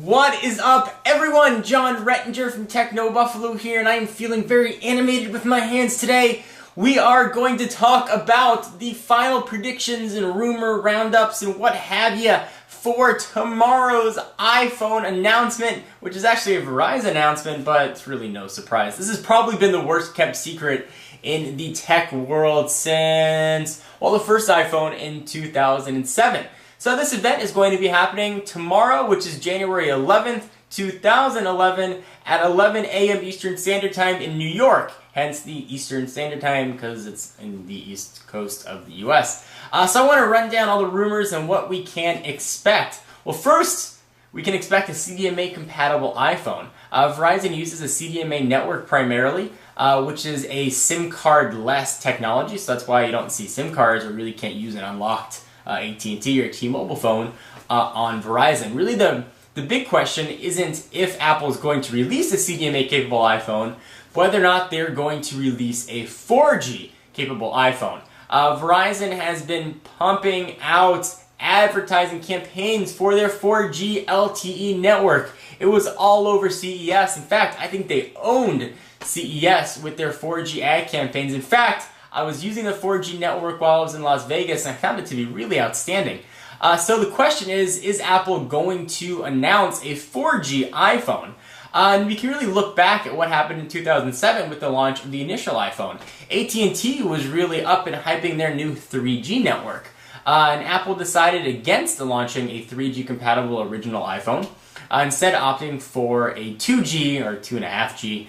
What is up, everyone? John Rettinger from Techno Buffalo here, and I am feeling very animated with my hands today. We are going to talk about the final predictions and rumor roundups and what have you for tomorrow's iPhone announcement, which is actually a Verizon announcement, but it's really no surprise. This has probably been the worst kept secret in the tech world since, well, the first iPhone in 2007. So this event is going to be happening tomorrow, which is January 11th, 2011 at 11 a.m. Eastern Standard Time in New York. Hence the Eastern Standard Time because it's in the East Coast of the US. So I want to run down all the rumors and what we can expect. Well, first, we can expect a CDMA compatible iPhone. Verizon uses a CDMA network primarily, which is a SIM card-less technology, so that's why you don't see SIM cards or really can't use an unlocked AT&T or T-Mobile phone on Verizon. Really the big question isn't if Apple is going to release a CDMA-capable iPhone, but whether or not they're going to release a 4G-capable iPhone. Verizon has been pumping out advertising campaigns for their 4G LTE network. It was all over CES. In fact, I think they owned CES with their 4G ad campaigns. In fact, I was using the 4G network while I was in Las Vegas, and I found it to be really outstanding. So the question is Apple going to announce a 4G iPhone? And we can really look back at what happened in 2007 with the launch of the initial iPhone. AT&T was really up and hyping their new 3G network. And Apple decided against launching a 3G compatible original iPhone, instead opting for a 2G or 2.5G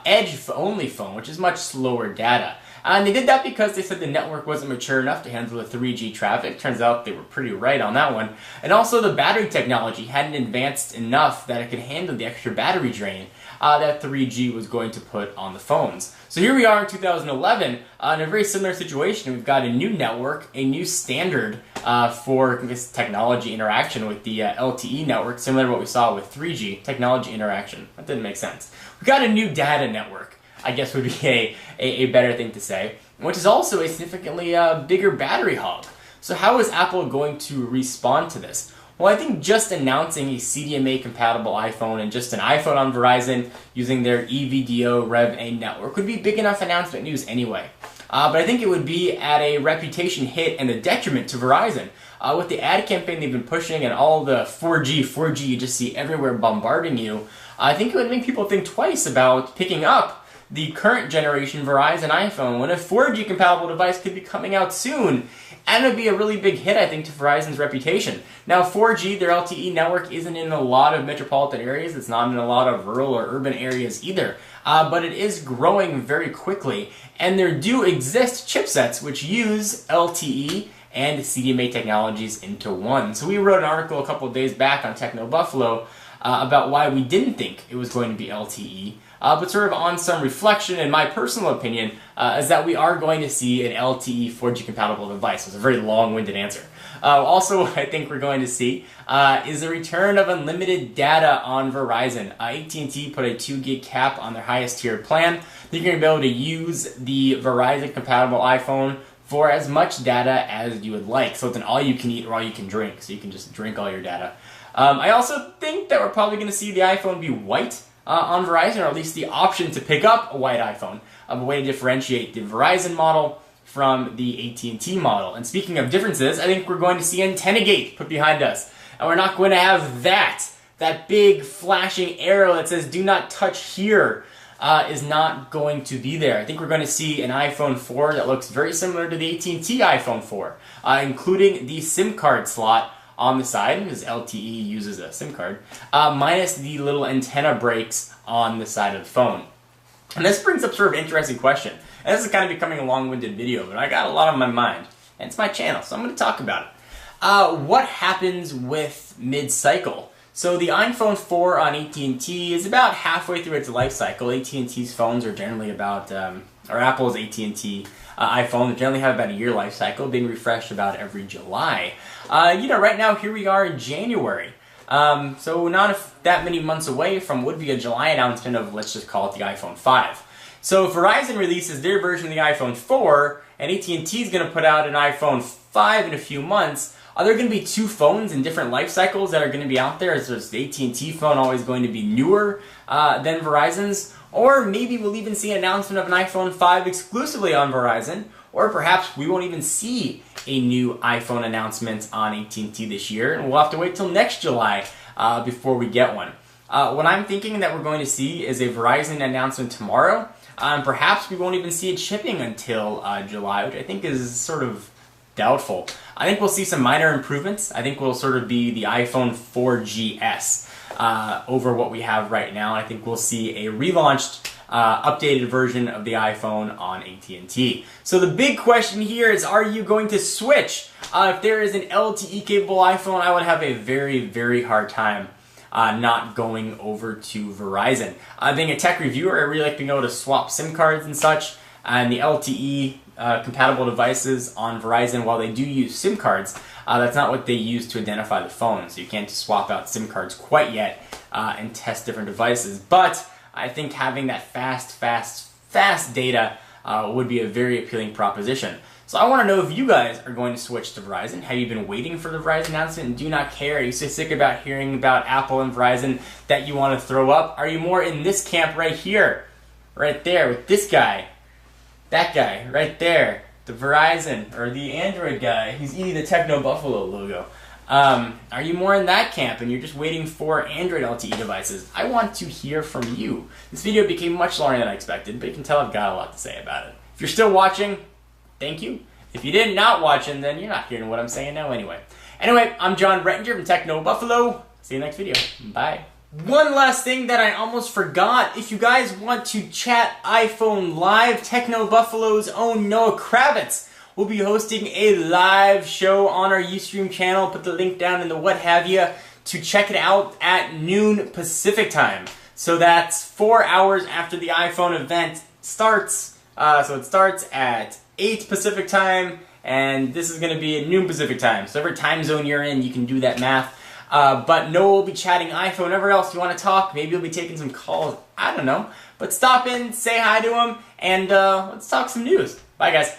Edge-only phone, which is much slower data. And they did that because they said the network wasn't mature enough to handle the 3G traffic. Turns out they were pretty right on that one. And also the battery technology hadn't advanced enough that it could handle the extra battery drain that 3G was going to put on the phones. So here we are in 2011 in a very similar situation. We've got a new network, a new standard for this technology interaction with the LTE network, similar to what we saw with 3G, technology interaction. That didn't make sense. We've got a new data network, I guess would be a better thing to say, which is also a significantly bigger battery hog. So how is Apple going to respond to this? Well, I think just announcing a CDMA-compatible iPhone and just an iPhone on Verizon using their EVDO Rev-A network would be big enough announcement news anyway. But I think it would be at a reputation hit and a detriment to Verizon. With the ad campaign they've been pushing and all the 4G you just see everywhere bombarding you, I think it would make people think twice about picking up the current generation Verizon iPhone when a 4G compatible device could be coming out soon. And it would be a really big hit, I think, to Verizon's reputation. Now, 4G, their LTE network, isn't in a lot of metropolitan areas. It's not in a lot of rural or urban areas either. But it is growing very quickly. And there do exist chipsets which use LTE and CDMA technologies into one. So we wrote an article a couple of days back on Techno Buffalo about why we didn't think it was going to be LTE. But sort of on some reflection, in my personal opinion, is that we are going to see an LTE 4G compatible device. It's a very long-winded answer. Also, I think we're going to see is the return of unlimited data on Verizon. AT&T put a 2 gig cap on their highest tiered plan. You're going to be able to use the Verizon compatible iPhone for as much data as you would like. So it's an all-you-can-eat or all-you-can-drink, so you can just drink all your data. I also think that we're probably going to see the iPhone be white on Verizon, or at least the option to pick up a white iPhone, a way to differentiate the Verizon model from the AT&T model. And speaking of differences, I think we're going to see AntennaGate put behind us. And we're not going to have that big flashing arrow that says do not touch here is not going to be there. I think we're going to see an iPhone 4 that looks very similar to the AT&T iPhone 4, including the SIM card slot on the side, because LTE uses a SIM card, minus the little antenna breaks on the side of the phone. And this brings up sort of an interesting question. And this is kind of becoming a long-winded video, but I got a lot on my mind. And it's my channel, so I'm going to talk about it. What happens with mid-cycle? So the iPhone 4 on AT&T is about halfway through its life cycle. AT&T's phones are generally about, or Apple's AT&T iPhone generally have about a year life cycle, being refreshed about every July. Right now, here we are in January. So not that many months away from what would be a July announcement of, let's just call it the iPhone 5. So if Verizon releases their version of the iPhone 4, and AT&T is going to put out an iPhone 5 in a few months, Are there going to be two phones in different life cycles that are going to be out there? Is the AT&T phone always going to be newer than Verizon's? Or maybe we'll even see an announcement of an iPhone 5 exclusively on Verizon, or perhaps we won't even see a new iPhone announcement on AT&T this year, and we'll have to wait till next July before we get one. What I'm thinking that we're going to see is a Verizon announcement tomorrow. Perhaps we won't even see it shipping until July, which I think is sort of doubtful. I think we'll see some minor improvements. I think we'll sort of be the iPhone 4GS over what we have right now. I think we'll see a relaunched, updated version of the iPhone on AT&T. So the big question here is, are you going to switch? If there is an LTE-capable iPhone, I would have a very, very hard time not going over to Verizon. Being a tech reviewer, I really like being able to swap SIM cards and such, and the LTE compatible devices on Verizon, while they do use SIM cards, that's not what they use to identify the phone, so you can't just swap out SIM cards quite yet and test different devices. But I think having that fast data would be a very appealing proposition. So I want to know if you guys are going to switch to Verizon. Have you been waiting for the Verizon announcement and do not care? Are you so sick about hearing about Apple and Verizon that you want to throw up? Are you more in this camp right here, right there, with this guy, that guy, right there, the Verizon, or the Android guy who's eating the Techno Buffalo logo? Are you more in that camp and you're just waiting for Android LTE devices? I want to hear from you. This video became much longer than I expected, but you can tell I've got a lot to say about it. If you're still watching, thank you. If you did not watching, then you're not hearing what I'm saying now anyway. Anyway, I'm John Rettinger from Techno Buffalo. See you next video. Bye. One last thing that I almost forgot. If you guys want to chat iPhone live, Techno Buffalo's own Noah Kravitz will be hosting a live show on our Ustream channel. Put the link down in the what have you to check it out at noon Pacific time. So that's 4 hours after the iPhone event starts. So it starts at 8 Pacific time, and this is going to be at noon Pacific time. So every time zone you're in, you can do that math. But Noah will be chatting iPhone. Whatever else you want to talk, maybe he'll be taking some calls. I don't know. But stop in, say hi to him, and let's talk some news. Bye, guys.